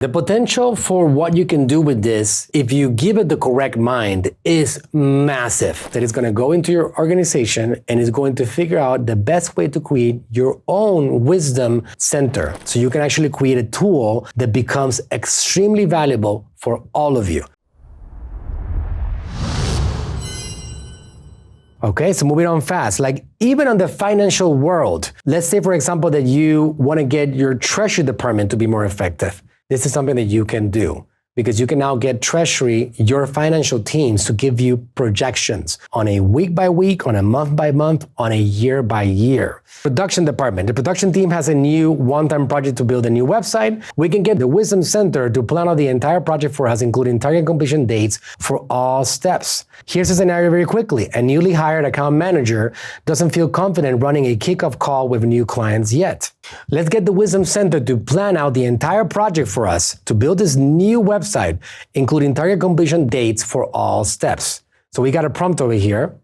The potential for what you can do with this, if you give it the correct mind, is massive. That is going to go into your organization and is going to figure out the best way to create your own wisdom center. So you can actually create a tool that becomes extremely valuable for all of you. Okay, so moving on fast, like even on the financial world, let's say, for example, that you want to get your treasury department to be more effective. This is something that you can do because you can now get treasury, your financial teams, to give you projections on a week by week, on a month by month, on a year by year. Production department. The production team has a new one-time project to build a new website. We can get the Wisdom Center to plan out the entire project for us, including target completion dates for all steps. Here's a scenario very quickly. A newly hired account manager doesn't feel confident running a kickoff call with new clients yet. Let's get the Wisdom Center to plan out the entire project for us to build this new website, including target completion dates for all steps. So we got a prompt over here.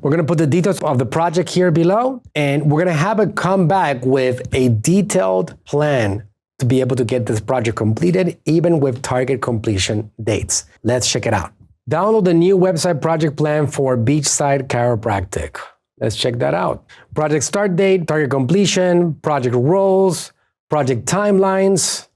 We're going to put the details of the project here below, and we're going to have it come back with a detailed plan to be able to get this project completed, even with target completion dates. Let's check it out. Download the new website project plan for Beachside Chiropractic. Let's check that out. Project start date, target completion, project roles, project timelines,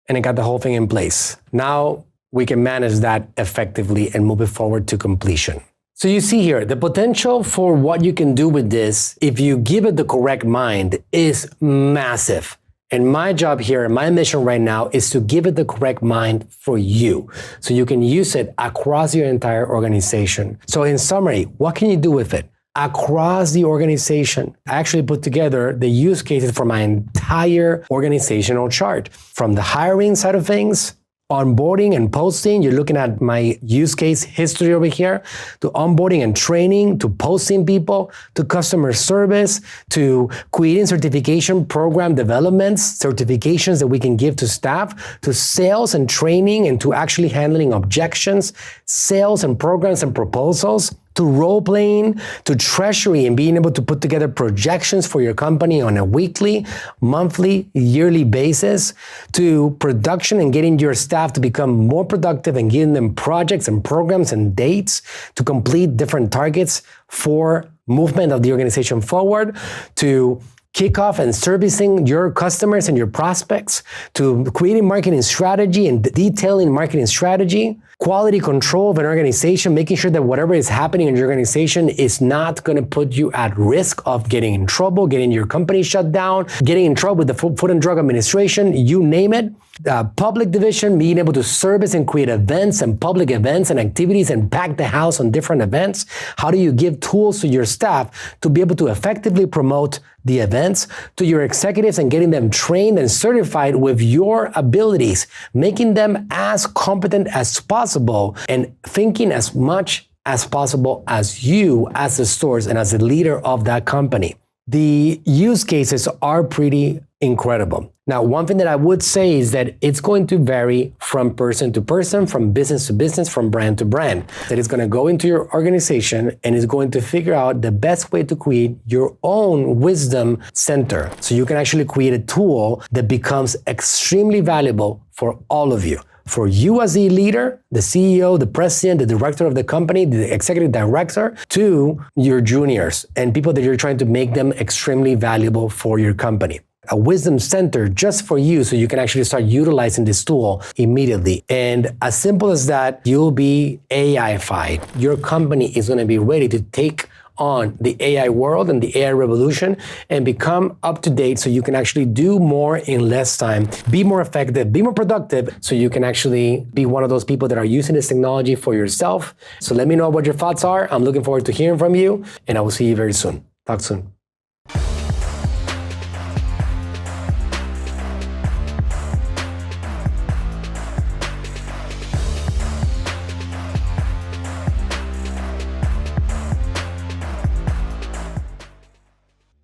and it got the whole thing in place. Now we can manage that effectively and move it forward to completion. So you see here, the potential for what you can do with this, if you give it the correct mind, is massive. And my job here, my mission right now, is to give it the correct mind for you, so you can use it across your entire organization. So in summary, what can you do with it? Across the organization, I actually put together the use cases for my entire organizational chart. From the hiring side of things, onboarding and posting, you're looking at my use case history over here, to onboarding and training, to posting people, to customer service, to creating certification program developments, certifications that we can give to staff, to sales and training, and to actually handling objections, sales and programs and proposals, to role-playing, to treasury and being able to put together projections for your company on a weekly, monthly, yearly basis, to production and getting your staff to become more productive and giving them projects and programs and dates to complete different targets for movement of the organization forward, to kickoff and servicing your customers and your prospects, to creating marketing strategy and detailing marketing strategy, quality control of an organization, making sure that whatever is happening in your organization is not going to put you at risk of getting in trouble, getting your company shut down, getting in trouble with the Food and Drug Administration, you name it. Public division, being able to service and create events and public events and activities and pack the house on different events. How do you give tools to your staff to be able to effectively promote the events, to your executives and getting them trained and certified with your abilities, making them as competent as possible and thinking as much as possible as you, as the stores and as the leader of that company. The use cases are pretty incredible. Now, one thing that I would say is that it's going to vary from person to person, from business to business, from brand to brand. That is going to go into your organization and is going to figure out the best way to create your own wisdom center. So you can actually create a tool that becomes extremely valuable for all of you. For you as the leader, the CEO, the president, the director of the company, the executive director, to your juniors and people that you're trying to make them extremely valuable for your company. A wisdom center just for you, so you can actually start utilizing this tool immediately. And as simple as that, you'll be AI-fied. Your company is going to be ready to take on the AI world and the AI revolution and become up to date, so you can actually do more in less time, be more effective, be more productive, so you can actually be one of those people that are using this technology for yourself. So let me know what your thoughts are. I'm looking forward to hearing from you, and I will see you very soon. Talk soon.